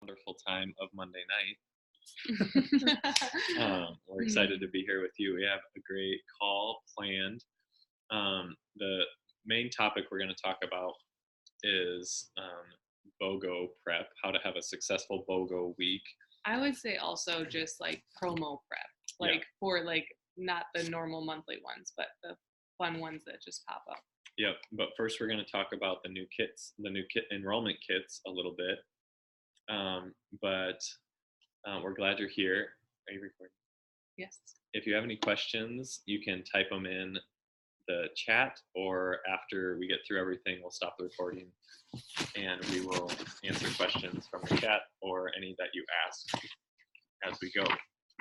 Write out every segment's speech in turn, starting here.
wonderful time of Monday night. We're excited to be here with you. We have a great call planned. The main topic we're going to talk about is BOGO prep, how to have a successful BOGO week. I would say also just like promo prep, for not the normal monthly ones, but the fun ones that just pop up. Yep. But first we're going to talk about the new kits, the new kit enrollment kits a little bit. But we're glad you're here. Are you recording? Yes. If you have any questions, you can type them in the chat, or after we get through everything, we'll stop the recording and we will answer questions from the chat or any that you ask as we go.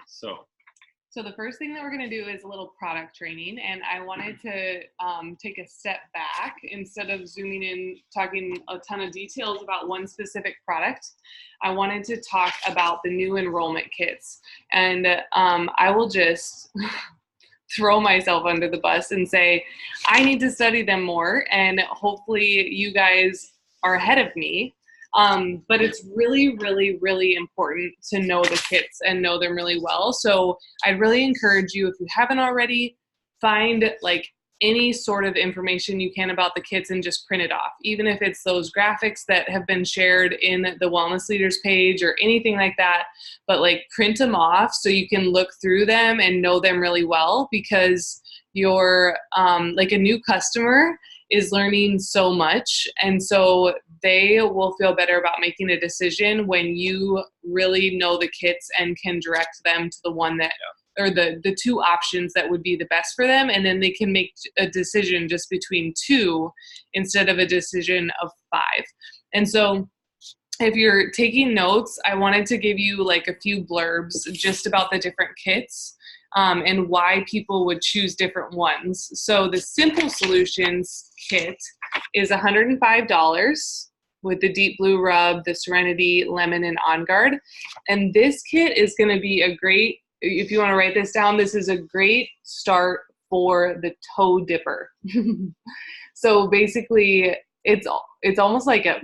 So the first thing that we're going to do is a little product training, and I wanted to take a step back instead of zooming in, talking a ton of details about one specific product. I wanted to talk about the new enrollment kits, and I will just throw myself under the bus and say I need to study them more, and hopefully you guys are ahead of me. But it's really, really, really important to know the kits and know them really well. So I'd really encourage you, if you haven't already, find any sort of information you can about the kits and just print it off. Even if it's those graphics that have been shared in the Wellness Leaders page or anything like that, but print them off so you can look through them and know them really well, because you're a new customer is learning so much, and so they will feel better about making a decision when you really know the kits and can direct them to the one that or the two options that would be the best for them, and then they can make a decision just between two instead of a decision of 5. And so if you're taking notes, I wanted to give you a few blurbs just about the different kits. And why people would choose different ones. So the Simple Solutions kit is $105 with the Deep Blue Rub, the Serenity, Lemon, and On Guard. And this kit is going to be a great, if you want to write this down, this is a great start for the toe dipper. So basically, it's almost like a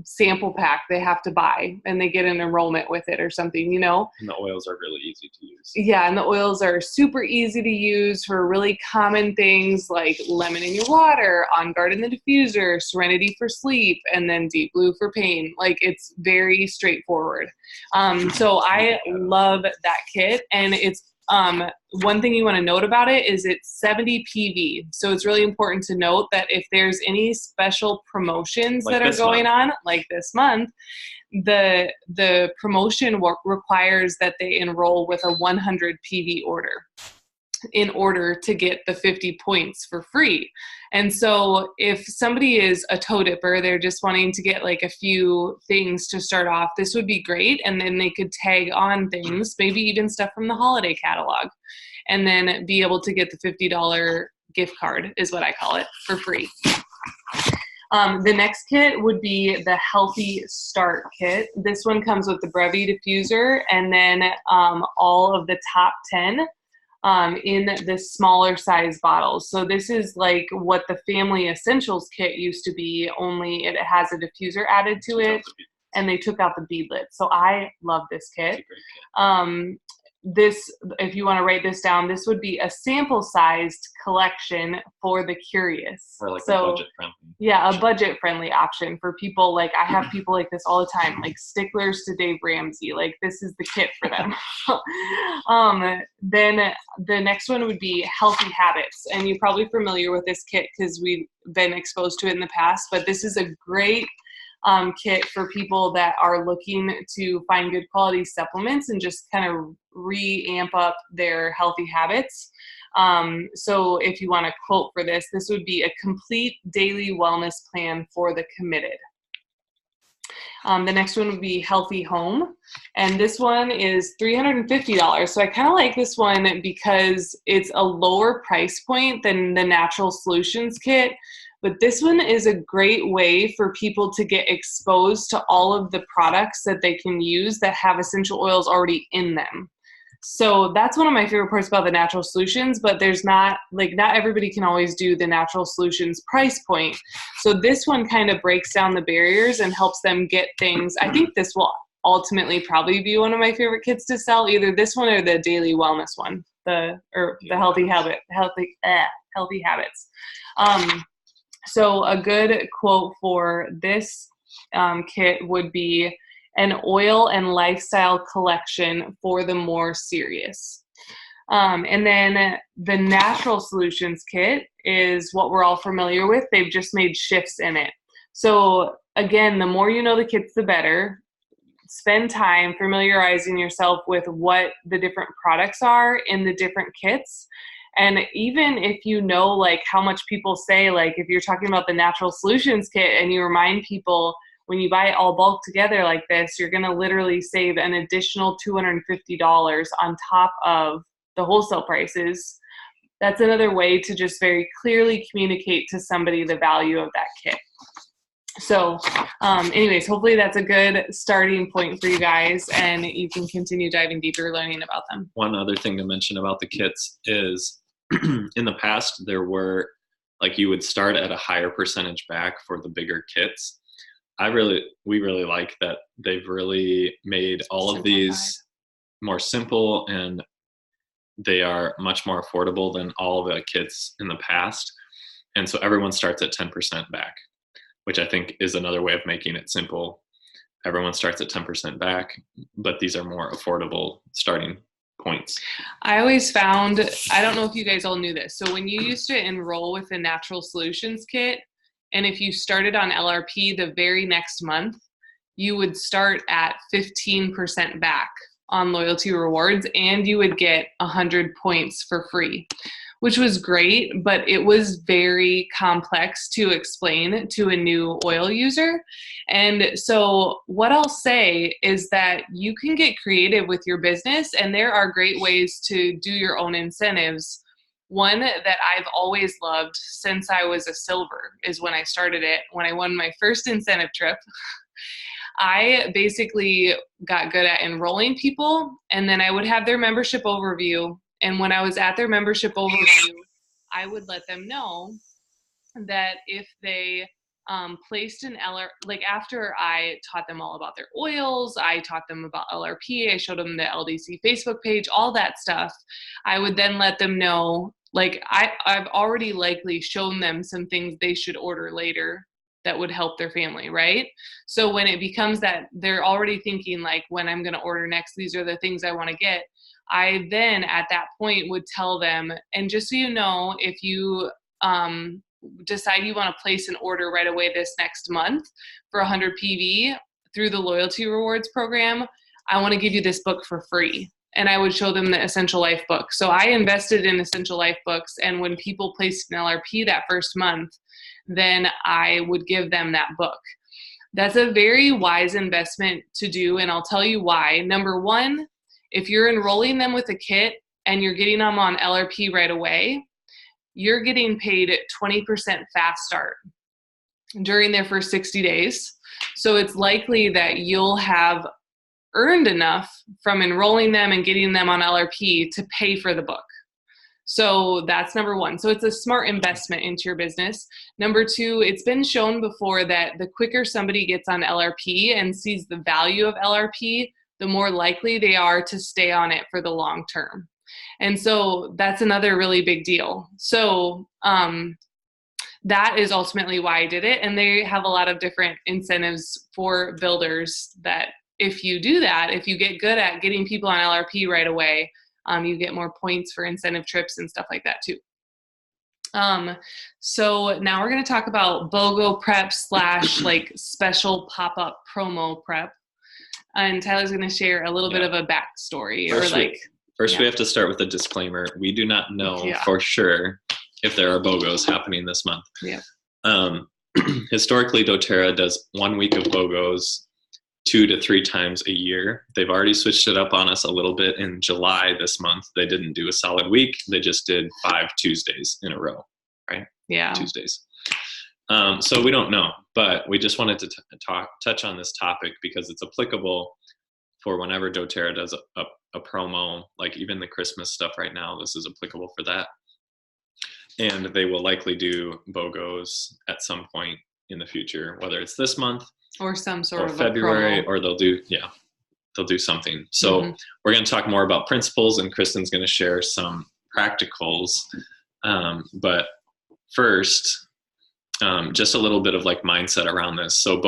sample pack they have to buy, and they get an enrollment with it or something, And the oils are really easy to use. Yeah, and the oils are super easy to use for really common things like lemon in your water, On Guard in the diffuser, Serenity for sleep, and then Deep Blue for pain. It's very straightforward. So I love that kit, and it's one thing you want to note about it is it's 70 PV. So it's really important to note that if there's any special promotions that are going on, like this month, the promotion requires that they enroll with a 100 PV order in order to get the 50 points for free. And so if somebody is a toe dipper, they're just wanting to get a few things to start off, this would be great. And then they could tag on things, maybe even stuff from the holiday catalog, and then be able to get the $50 gift card, is what I call it, for free. The next kit would be the Healthy Start kit. This one comes with the Brevi diffuser, and then all of the top 10 in the smaller size bottles. So this is what the Family Essentials kit used to be, only it has a diffuser added to it, and they took out the beadlet. So I love this kit. This, if you want to write this down, this would be a sample-sized collection for the curious. Or a budget-friendly. Yeah, a budget-friendly option for people. I have people like this all the time, sticklers to Dave Ramsey. This is the kit for them. Then the next one would be Healthy Habits, and you're probably familiar with this kit because we've been exposed to it in the past. But this is a great kit for people that are looking to find good quality supplements and just kind of re-amp up their healthy habits. So if you want to quote for this, this would be a complete daily wellness plan for the committed. The next one would be Healthy Home, and this one is $350. So I kind of like this one because it's a lower price point than the Natural Solutions kit, but this one is a great way for people to get exposed to all of the products that they can use that have essential oils already in them. So that's one of my favorite parts about the Natural Solutions, but there's not everybody can always do the Natural Solutions price point. So this one kind of breaks down the barriers and helps them get things. I think this will ultimately probably be one of my favorite kits to sell, either this one or the daily wellness one, the healthy habits. So a good quote for this kit would be an oil and lifestyle collection for the more serious. And then the natural solutions kit is what we're all familiar with. They've just made shifts in it. So again, the more you know the kits, the better. Spend time familiarizing yourself with what the different products are in the different kits. And even if you know, like, how much people say, like, if you're talking about the natural solutions kit and you remind people, when you buy it all bulk together like this, you're going to literally save an additional $250 on top of the wholesale prices. That's another way to just very clearly communicate to somebody the value of that kit. So anyways, hopefully that's a good starting point for you guys, and you can continue diving deeper, learning about them. One other thing to mention about the kits is in the past, there were, like, you would start at a higher percentage back for the bigger kits. We really like that they've really made all of these more simple, and they are much more affordable than all of the kits in the past. And so everyone starts at 10% back, which I think is another way of making it simple. Everyone starts at 10% back, but these are more affordable starting points. I always found, I don't know if you guys all knew this, so when you used to enroll with the Natural Solutions Kit, and if you started on LRP the very next month, you would start at 15% back on loyalty rewards, and you would get 100 points for free, which was great, but it was very complex to explain to a new oil user. And so what I'll say is that you can get creative with your business, and there are great ways to do your own incentives. One that I've always loved since I was a silver is when I started it, when I won my first incentive trip. I basically got good at enrolling people, and then I would have their membership overview. And when I was at their membership overview, I would let them know that if they placed an LR, like after I taught them all about their oils, I taught them about LRP, I showed them the LDC Facebook page, all that stuff, I would then let them know, like I've already likely shown them some things they should order later that would help their family, right? So when it becomes that they're already thinking, like, when I'm going to order next, these are the things I want to get, I then at that point would tell them, and just so you know, if you decide you want to place an order right away this next month for 100 PV through the loyalty rewards program, I want to give you this book for free. And I would show them the Essential Life book. So I invested in Essential Life books, and when people placed an LRP that first month, then I would give them that book. That's a very wise investment to do, and I'll tell you why. Number one, if you're enrolling them with a kit and you're getting them on LRP right away, you're getting paid 20% fast start during their first 60 days. So it's likely that you'll have earned enough from enrolling them and getting them on LRP to pay for the book. So that's number one. So it's a smart investment into your business. Number two, it's been shown before that the quicker somebody gets on LRP and sees the value of LRP, the more likely they are to stay on it for the long term. And so that's another really big deal. So that is ultimately why I did it. And they have a lot of different incentives for builders that if you do that, if you get good at getting people on LRP right away, you get more points for incentive trips and stuff like that too. So now we're going to talk about BOGO prep / like special pop-up promo prep. And Tyler's going to share a little bit of a backstory. First, we have to start with a disclaimer. We do not know for sure if there are BOGOs happening this month. Yeah. Historically, doTERRA does 1 week of BOGOs 2 to 3 times a year. They've already switched it up on us a little bit in July this month. They didn't do a solid week. They just did 5 Tuesdays in a row, right? Yeah. Tuesdays. So we don't know, but we just wanted to touch on this topic because it's applicable for whenever doTERRA does a promo, like even the Christmas stuff right now, this is applicable for that. And they will likely do BOGOs at some point in the future, whether it's this month or some sort of February, a promo. or they'll do, they'll do something. So we're going to talk more about principles, and Kristen's going to share some practicals. But first, just a little bit of like mindset around this. So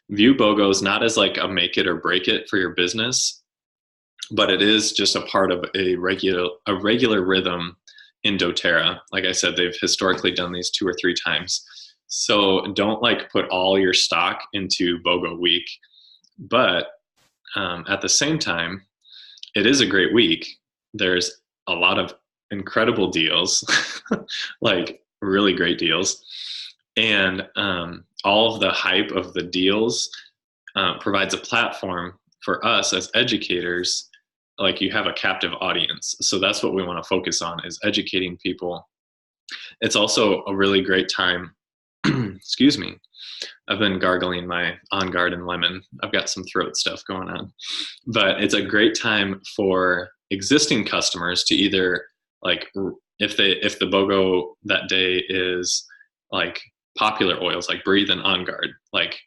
view BOGOs not as like a make it or break it for your business, but it is just a part of a regular rhythm in doTERRA. Like I said, they've historically done these 2 or 3 times. So don't like put all your stock into BOGO week, but at the same time, it is a great week. There's a lot of incredible deals, like really great deals. And all of the hype of the deals provides a platform for us as educators. Like, you have a captive audience. So that's what we want to focus on, is educating people. It's also a really great time. Excuse me. I've been gargling my On Guard and lemon. I've got some throat stuff going on. But it's a great time for existing customers to either, like, if the BOGO that day is like popular oils like Breathe and On Guard, like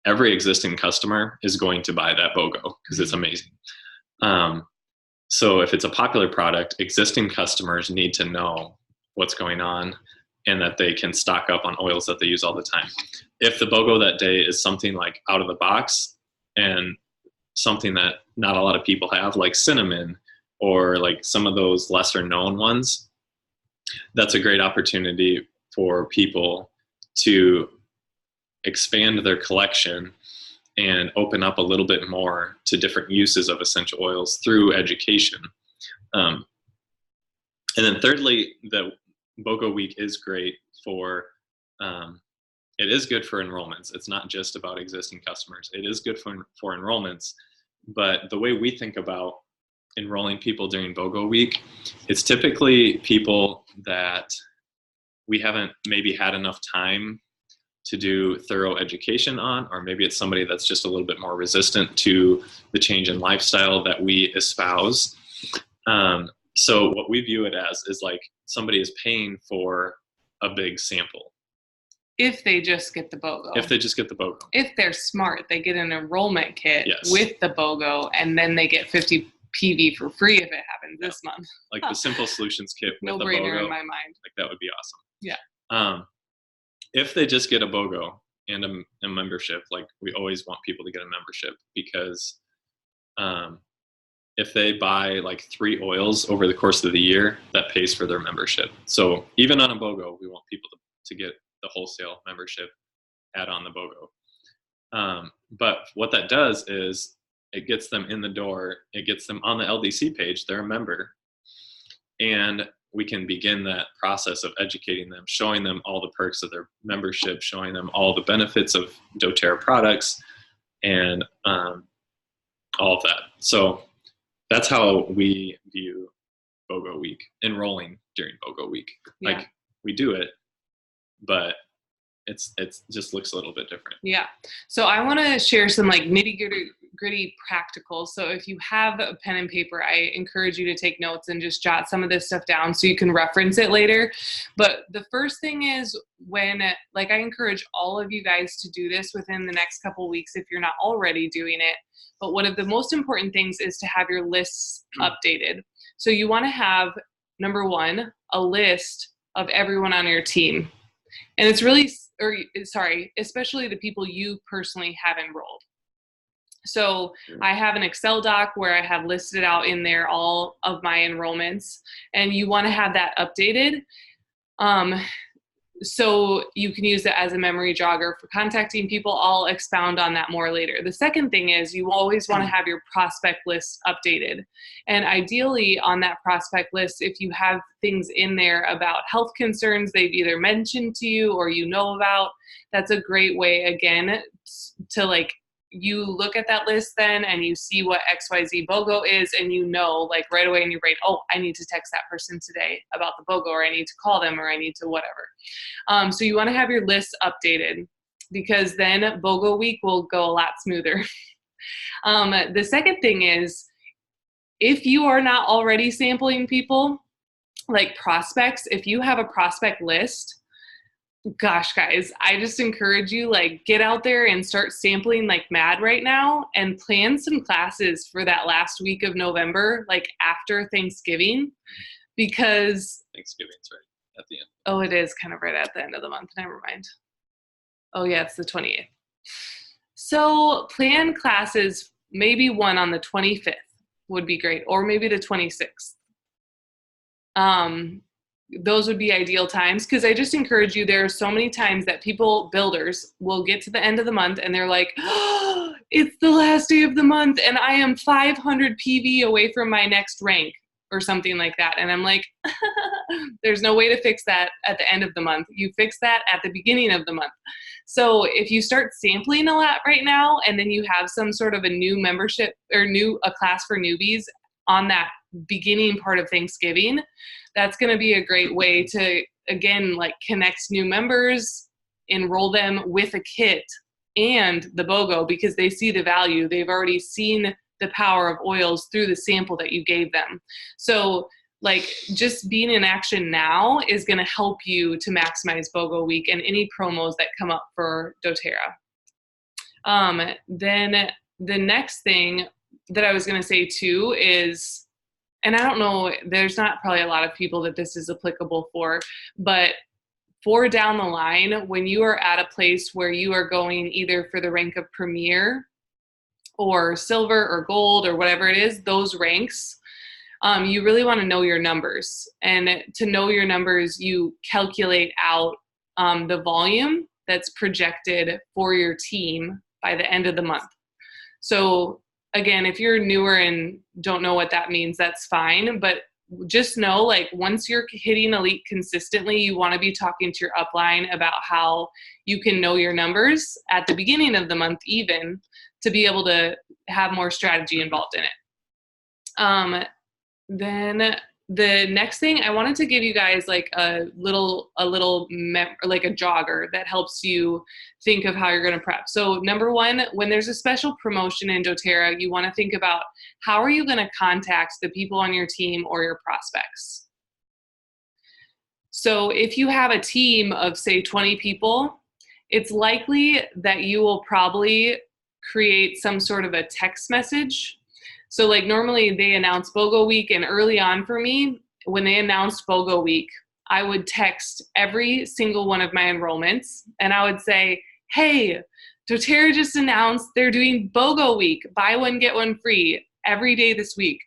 every existing customer is going to buy that BOGO because it's amazing. So if it's a popular product, existing customers need to know what's going on and that they can stock up on oils that they use all the time. If the BOGO that day is something like out of the box and something that not a lot of people have, like cinnamon or like some of those lesser known ones, that's a great opportunity for people to expand their collection and open up a little bit more to different uses of essential oils through education. And then thirdly, the BOGO week is great for, it is good for enrollments. It's not just about existing customers. It is good for enrollments, but the way we think about enrolling people during BOGO week, it's typically people that we haven't maybe had enough time to do thorough education on, or maybe it's somebody that's just a little bit more resistant to the change in lifestyle that we espouse. So what we view it as is like somebody is paying for a big sample. If they just get the BOGO. If they just get the BOGO. If they're smart, they get an enrollment kit Yes. with the BOGO, and then they get 50 PV for free if it happens this month. Like the Simple Solutions kit with the No-brainer BOGO. in my mind. Like that would be awesome. Yeah. If they just get a BOGO and a membership, like we always want people to get a membership, because if they buy like 3 oils over the course of the year, that pays for their membership. So even on a BOGO, we want people to get the wholesale membership, add on the BOGO. But what that does is it gets them in the door, it gets them on the LDC page, they're a member, and we can begin that process of educating them, showing them all the perks of their membership, showing them all the benefits of doTERRA products, and all of that. So that's how we view BOGO week, enrolling during BOGO week. Yeah. Like, we do it, but it's just looks a little bit different. Yeah. So I want to share some like nitty-gritty practicals. So if you have a pen and paper, I encourage you to take notes and just jot some of this stuff down so you can reference it later. But the first thing is, when, like, I encourage all of you guys to do this within the next couple of weeks if you're not already doing it. But one of the most important things is to have your lists updated. So you want to have, number one, a list of everyone on your team. And it's really, especially the people you personally have enrolled. So I have an Excel doc where I have listed out in there all of my enrollments, and you want to have that updated. So you can use it as a memory jogger for contacting people. I'll expound on that more later. The second thing is, you always want to have your prospect list updated. And ideally on that prospect list, if you have things in there about health concerns they've either mentioned to you or you know about, that's a great way, again, to like, you look at that list then and you see what XYZ BOGO is, and you know, like right away in your brain, oh, I need to text that person today about the BOGO, or I need to call them, or I need to whatever. So you want to have your list updated, because then BOGO week will go a lot smoother. The second thing is, if you are not already sampling people, like prospects, if you have a prospect list, Gosh, guys, I just encourage you, like, get out there and start sampling like mad right now and plan some classes for that last week of November, like after Thanksgiving, because, Thanksgiving's right at the end. oh, it is kind of right at the end of the month. Never mind. Oh, yeah, it's the 28th. So plan classes, maybe one on the 25th would be great, or maybe the 26th. Those would be ideal times, because I just encourage you, there are so many times that builders will get to the end of the month and they're like, oh, it's the last day of the month and I am 500 PV away from my next rank or something like that. And I'm like, there's no way to fix that at the end of the month. You fix that at the beginning of the month. So if you start sampling a lot right now, and then you have some sort of a new membership or a class for newbies on that beginning part of Thanksgiving, that's going to be a great way to, again, like connect new members, enroll them with a kit and the BOGO, because they see the value. They've already seen the power of oils through the sample that you gave them. So like just being in action now is going to help you to maximize BOGO week and any promos that come up for doTERRA. Then the next thing that I was going to say too is, and I don't know, there's not probably a lot of people that this is applicable for, but for down the line, when you are at a place where you are going either for the rank of Premier or Silver or Gold or whatever it is, those ranks, you really want to know your numbers. And to know your numbers, you calculate out the volume that's projected for your team by the end of the month. So again, if you're newer and don't know what that means, that's fine. But just know, like, once you're hitting elite consistently, you want to be talking to your upline about how you can know your numbers at the beginning of the month, even to be able to have more strategy involved in it. Then the next thing, I wanted to give you guys like a jogger that helps you think of how you're going to prep. So number one, when there's a special promotion in doTERRA, you want to think about how are you going to contact the people on your team or your prospects. So if you have a team of say 20 people, it's likely that you will probably create some sort of a text message. So like normally they announce BOGO week, and early on for me, when they announced BOGO week, I would text every single one of my enrollments and I would say, hey, doTERRA just announced they're doing BOGO week, buy one, get one free every day this week.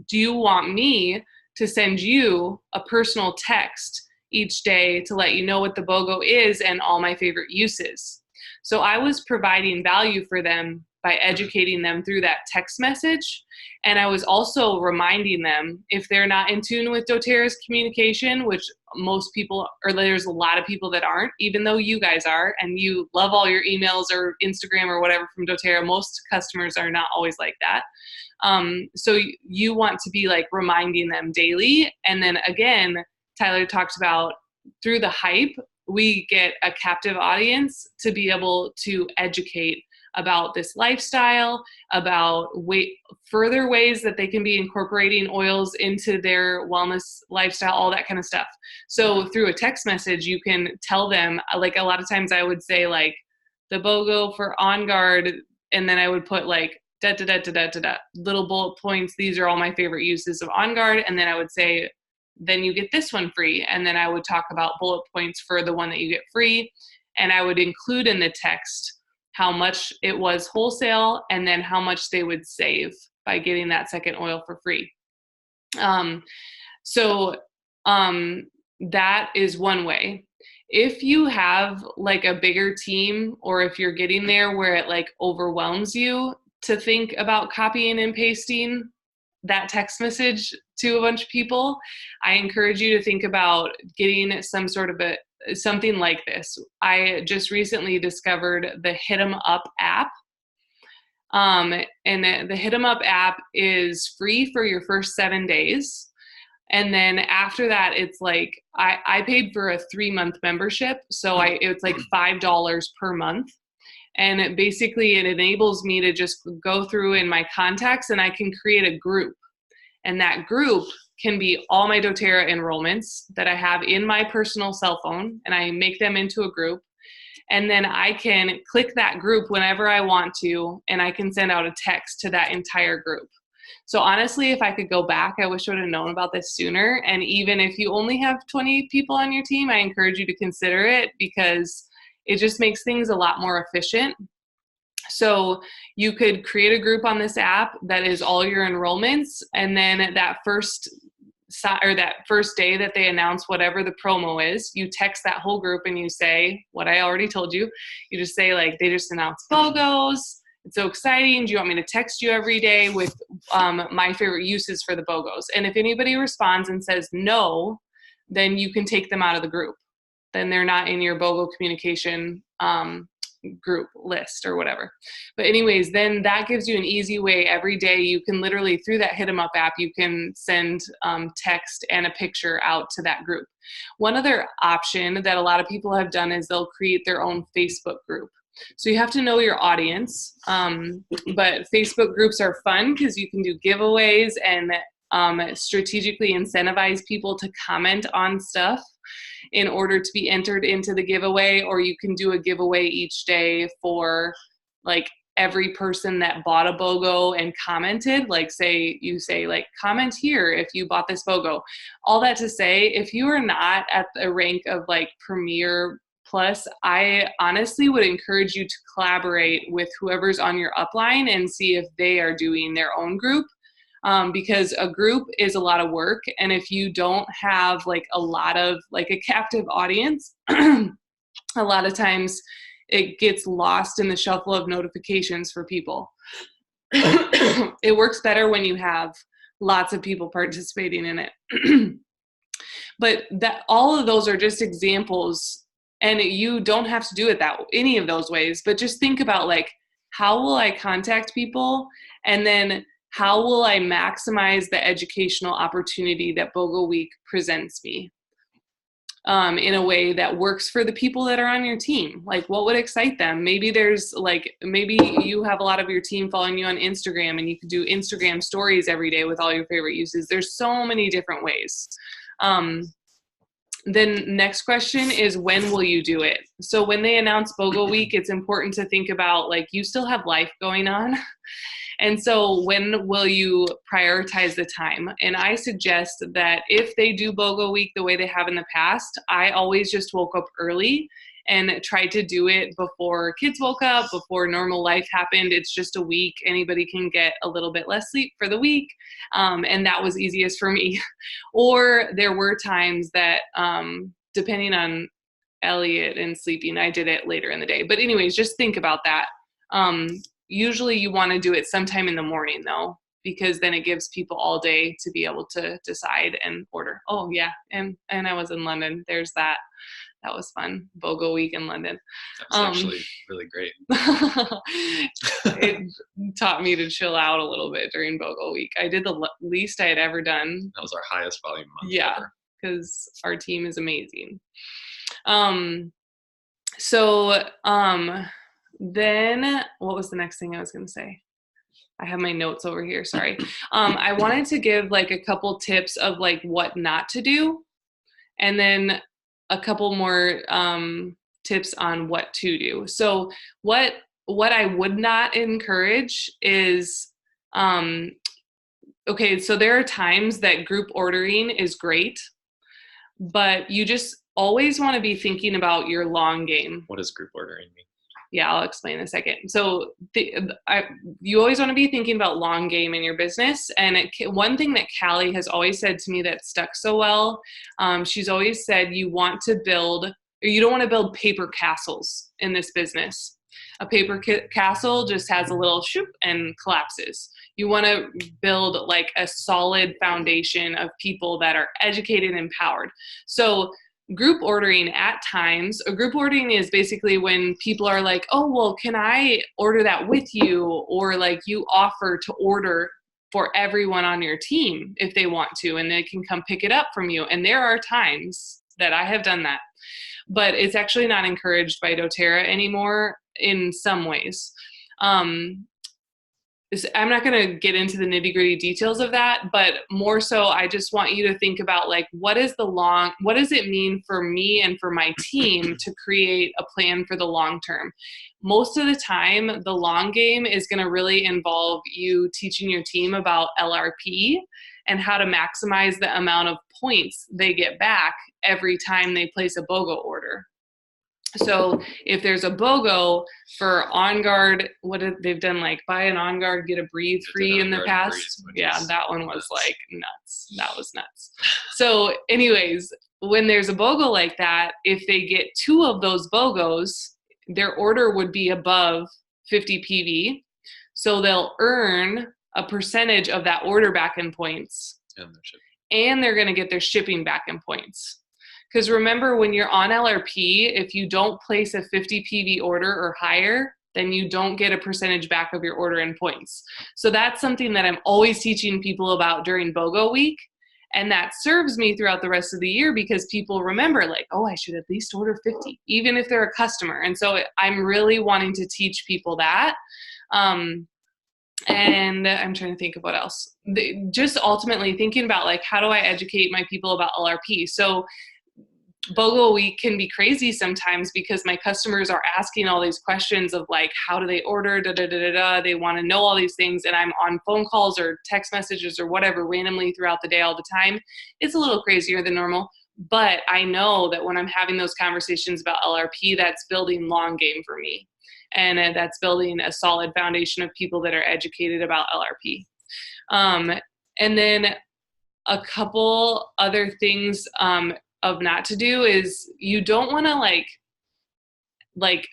Do you want me to send you a personal text each day to let you know what the BOGO is and all my favorite uses? So I was providing value for them by educating them through that text message. And I was also reminding them, if they're not in tune with doTERRA's communication, which most people, or there's a lot of people that aren't, even though you guys are, and you love all your emails or Instagram or whatever from doTERRA, most customers are not always like that. So you want to be like reminding them daily. And then again, Tyler talked about through the hype, we get a captive audience to be able to educate about this lifestyle, about further ways that they can be incorporating oils into their wellness lifestyle, all that kind of stuff. So through a text message, you can tell them, like a lot of times I would say like the BOGO for On Guard, and then I would put like little bullet points. These are all my favorite uses of On Guard. And then I would say, then you get this one free. And then I would talk about bullet points for the one that you get free. And I would include in the text how much it was wholesale and then how much they would save by getting that second oil for free. That is one way. If you have like a bigger team, or if you're getting there where it like overwhelms you to think about copying and pasting that text message to a bunch of people, I encourage you to think about getting some sort of something like this. I just recently discovered the Hit 'em Up app. And the Hit 'em Up app is free for your first 7 days. And then after that, it's like, I paid for a 3-month membership. So it's like $5 per month. And it enables me to just go through in my contacts and I can create a group. And that group can be all my doTERRA enrollments that I have in my personal cell phone, and I make them into a group. And then I can click that group whenever I want to, and I can send out a text to that entire group. So honestly, if I could go back, I wish I would have known about this sooner. And even if you only have 20 people on your team, I encourage you to consider it, because it just makes things a lot more efficient. So you could create a group on this app that is all your enrollments, and then that first day that they announce whatever the promo is, you text that whole group and you say what I already told you. You just say, like, they just announced BOGOs. It's so exciting. Do you want me to text you every day with my favorite uses for the BOGOs? And if anybody responds and says no, then you can take them out of the group. Then they're not in your BOGO communication group list or whatever. But anyways, then that gives you an easy way. Every day you can literally, through that Hit 'em Up app, you can send text and a picture out to that group. One other option that a lot of people have done is they'll create their own Facebook group. So you have to know your audience, but Facebook groups are fun because you can do giveaways and strategically incentivize people to comment on stuff in order to be entered into the giveaway. Or you can do a giveaway each day for, like, every person that bought a BOGO and commented. Like, you say like, comment here if you bought this BOGO. All that to say, if you are not at the rank of like Premier Plus, I honestly would encourage you to collaborate with whoever's on your upline and see if they are doing their own group. Because a group is a lot of work. And if you don't have like a lot of like a captive audience, a lot of times it gets lost in the shuffle of notifications for people. It works better when you have lots of people participating in it. But that all of those are just examples, and you don't have to do it any of those ways, but just think about, like, how will I contact people? And then how will I maximize the educational opportunity that BOGO Week presents me in a way that works for the people that are on your team? Like, what would excite them? Maybe maybe you have a lot of your team following you on Instagram, and you could do Instagram stories every day with all your favorite uses. There's so many different ways. Then next question is, when will you do it? So when they announce BOGO Week, it's important to think about, like, you still have life going on. And so when will you prioritize the time? And I suggest that if they do BOGO Week the way they have in the past, I always just woke up early and tried to do it before kids woke up, before normal life happened. It's just a week. Anybody can get a little bit less sleep for the week. And that was easiest for me. Or there were times that, depending on Elliot and sleeping, I did it later in the day. But anyways, just think about that. Usually you want to do it sometime in the morning, though, because then it gives people all day to be able to decide and order. Oh yeah, and I was in London. There's that. That was fun. BOGO Week in London. That was actually really great. It taught me to chill out a little bit during BOGO Week. I did the least I had ever done. That was our highest volume month. Yeah, ever. Because our team is amazing. Then what was the next thing I was going to say? I have my notes over here. Sorry. I wanted to give like a couple tips of like what not to do, and then a couple more tips on what to do. So what I would not encourage is, okay, so there are times that group ordering is great, but you just always want to be thinking about your long game. What does group ordering mean? Yeah, I'll explain in a second. So you always want to be thinking about long game in your business. And one thing that Callie has always said to me that stuck so well, she's always said you don't want to build paper castles in this business. A paper castle just has a little shoop and collapses. You want to build like a solid foundation of people that are educated and empowered. So group ordering group ordering is basically when people are like, oh, well, can I order that with you? Or like you offer to order for everyone on your team if they want to, and they can come pick it up from you. And there are times that I have done that, but it's actually not encouraged by doTERRA anymore in some ways. I'm not going to get into the nitty gritty details of that, but more so, I just want you to think about like, what does it mean for me and for my team to create a plan for the long term? Most of the time, the long game is going to really involve you teaching your team about LRP and how to maximize the amount of points they get back every time they place a BOGO order. So if there's a BOGO for On Guard, they've done, like buy an On Guard, get a Breathe free in the past. Yeah, that one was like nuts. That was nuts. So anyways, when there's a BOGO like that, if they get 2 of those BOGOs, their order would be above 50 PV. So they'll earn a percentage of that order back in points. And they're going to get their shipping back in points. Because remember, when you're on LRP, if you don't place a 50 PV order or higher, then you don't get a percentage back of your order in points. So that's something that I'm always teaching people about during BOGO week. And that serves me throughout the rest of the year because people remember like, oh, I should at least order 50, even if they're a customer. And so I'm really wanting to teach people that. And I'm trying to think of what else. Just ultimately thinking about like, how do I educate my people about LRP? So BOGO week can be crazy sometimes because my customers are asking all these questions of like, how do they order, They want to know all these things. And I'm on phone calls or text messages or whatever randomly throughout the day all the time. It's a little crazier than normal. But I know that when I'm having those conversations about LRP, that's building long game for me. And that's building a solid foundation of people that are educated about LRP. And then a couple other things of not to do is you don't want to like,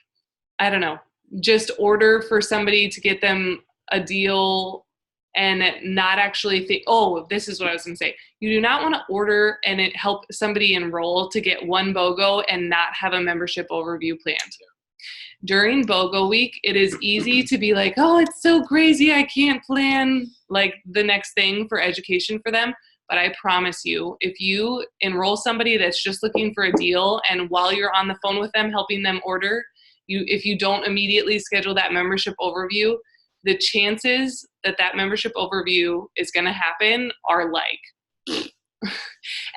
I don't know, just order for somebody to get them a deal and not actually think, oh, this is what I was going to say. You do not want to order and help somebody enroll to get 1 BOGO and not have a membership overview planned. During BOGO week, it is easy to be like, oh, it's so crazy, I can't plan like the next thing for education for them. But I promise you, if you enroll somebody that's just looking for a deal and while you're on the phone with them, helping them order, if you don't immediately schedule that membership overview, the chances that that membership overview is going to happen are like,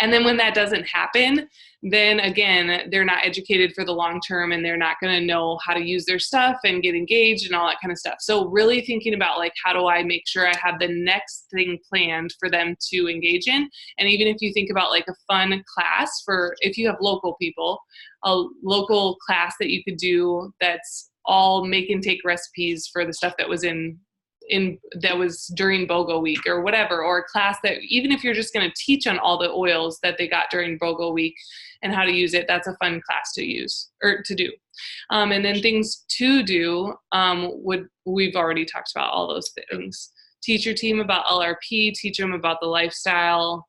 and then when that doesn't happen, then again, they're not educated for the long term and they're not going to know how to use their stuff and get engaged and all that kind of stuff. So really thinking about like, how do I make sure I have the next thing planned for them to engage in? And even if you think about like a fun class for, if you have local people, a local class that you could do that's all make and take recipes for the stuff that was that was during BOGO week or whatever, or a class that even if you're just going to teach on all the oils that they got during BOGO week and how to use it, that's a fun class to use or to do. And then things to do we've already talked about all those things. Teach your team about LRP, teach them about the lifestyle.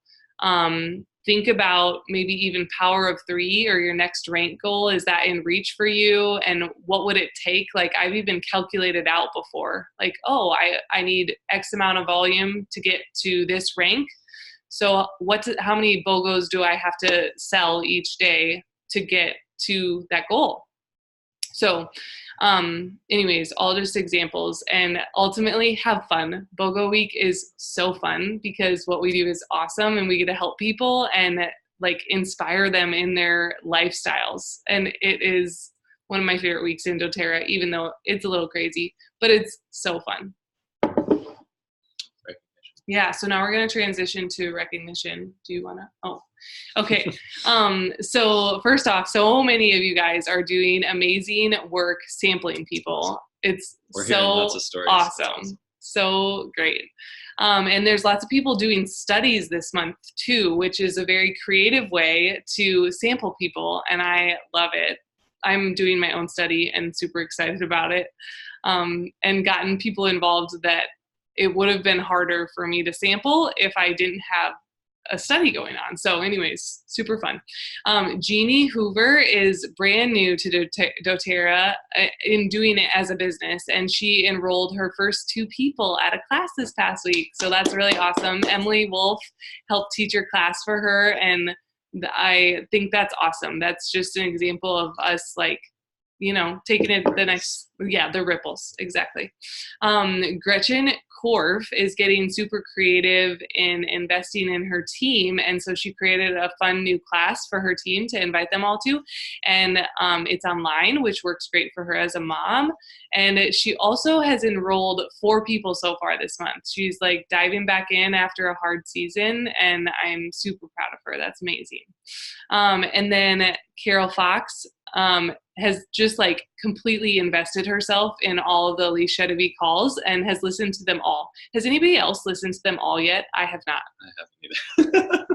Think about maybe even Power of 3 or your next rank goal. Is that in reach for you? And what would it take? Like I've even calculated out before, like, oh, I need X amount of volume to get to this rank. So how many BOGOs do I have to sell each day to get to that goal? So anyways, all just examples, and ultimately have fun. BOGO week is so fun because what we do is awesome and we get to help people and like inspire them in their lifestyles. And it is one of my favorite weeks in doTERRA, even though it's a little crazy, but it's so fun. Yeah, so now we're going to transition to recognition. Do you want to? Oh, okay. So first off, so many of you guys are doing amazing work sampling people. We're so lots of stories. Awesome. So great. And there's lots of people doing studies this month too, which is a very creative way to sample people. And I love it. I'm doing my own study and super excited about it. And gotten people involved that it would have been harder for me to sample if I didn't have a study going on. So anyways, super fun. Jeannie Hoover is brand new to doTERRA in doing it as a business. And she enrolled her first 2 people at a class this past week. So that's really awesome. Emily Wolf helped teach her class for her. And I think that's awesome. That's just an example of us like taking it the next, the ripples, exactly. Gretchen Korf is getting super creative in investing in her team, and so she created a fun new class for her team to invite them all to, and it's online, which works great for her as a mom. And she also has enrolled 4 people so far this month. She's like diving back in after a hard season, and I'm super proud of her. That's amazing. And then Carol Fox has just like completely invested herself in all of the Elise Chedevy calls and has listened to them all. Has anybody else listened to them all yet? I have not. I haven't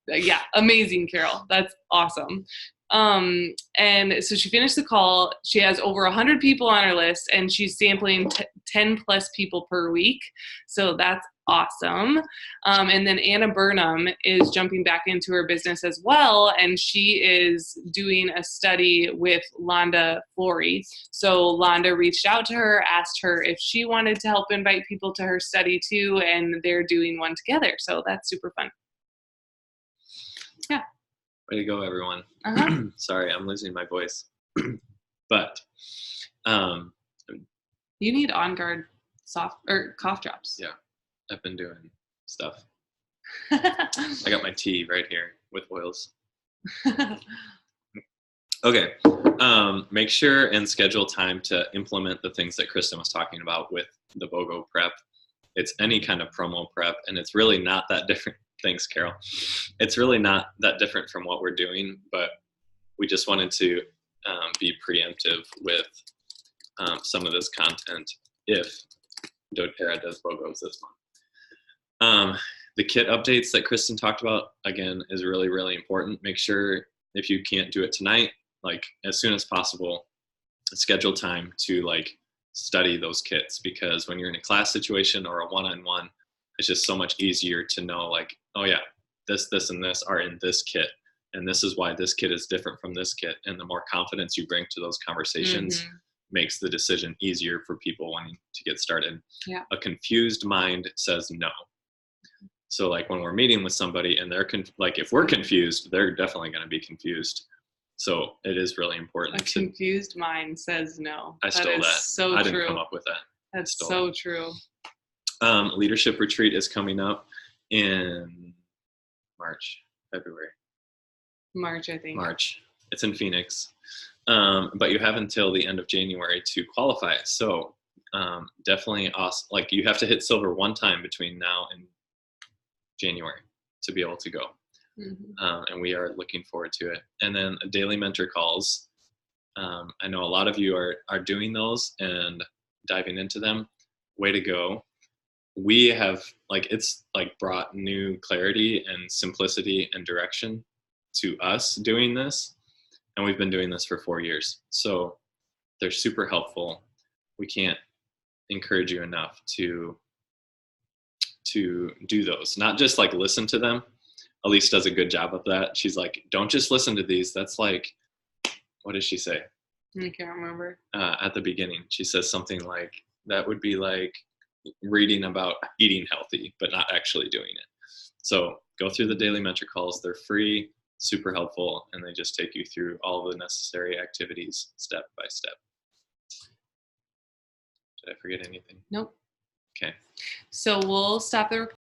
either. Yeah, amazing, Carol. That's awesome. And so she finished the call. She has over 100 people on her list, and she's sampling 10 plus people per week. So that's awesome. And then Anna Burnham is jumping back into her business as well, and she is doing a study with Londa Flory. So Londa reached out to her, asked her if she wanted to help invite people to her study too, and they're doing one together. So that's super fun. Yeah. Way to go, everyone. Sorry, I'm losing my voice. But you need On Guard cough drops. Yeah, I've been doing stuff. I got my tea right here with oils. Okay. Make sure and schedule time to implement the things that Kristen was talking about with the BOGO prep. It's any kind of promo prep, and it's really not that different. Thanks, Carol. It's really not that different from what we're doing, but we just wanted to be preemptive with some of this content if doTERRA does BOGOs this month. The kit updates that Kristen talked about, again, is really, really important. Make sure if you can't do it tonight, like as soon as possible, schedule time to like study those kits, because when you're in a class situation or a one-on-one, it's just so much easier to know like, oh yeah, this, and this are in this kit, and this is why this kit is different from this kit. And the more confidence you bring to those conversations makes the decision easier for people wanting to get started. Yeah. A confused mind says no. So like when we're meeting with somebody and they're like, if we're confused, they're definitely going to be confused. So it is really important. A confused mind says no. I stole that. So I true. didn't come up with that. That's so true. Leadership retreat is coming up in February. March, I think. March. It's in Phoenix. But you have until the end of January to qualify. So definitely awesome. Like you have to hit silver one time between now and January to be able to go. And we are looking forward to it. And then daily mentor calls. I know a lot of you are doing those and diving into them. Way to go. We have it's brought new clarity and simplicity and direction to us doing this. And we've been doing this for 4 years. So they're super helpful. We can't encourage you enough to do those, not just like listen to them. Elise does a good job of that. She's like, don't just listen to these. That's like, what does she say? I can't remember. At the beginning, she says something like, that would be like reading about eating healthy, but not actually doing it. So go through the daily mentor calls. They're free, super helpful, and they just take you through all the necessary activities step by step. Did I forget anything? Nope. Okay. So we'll stop the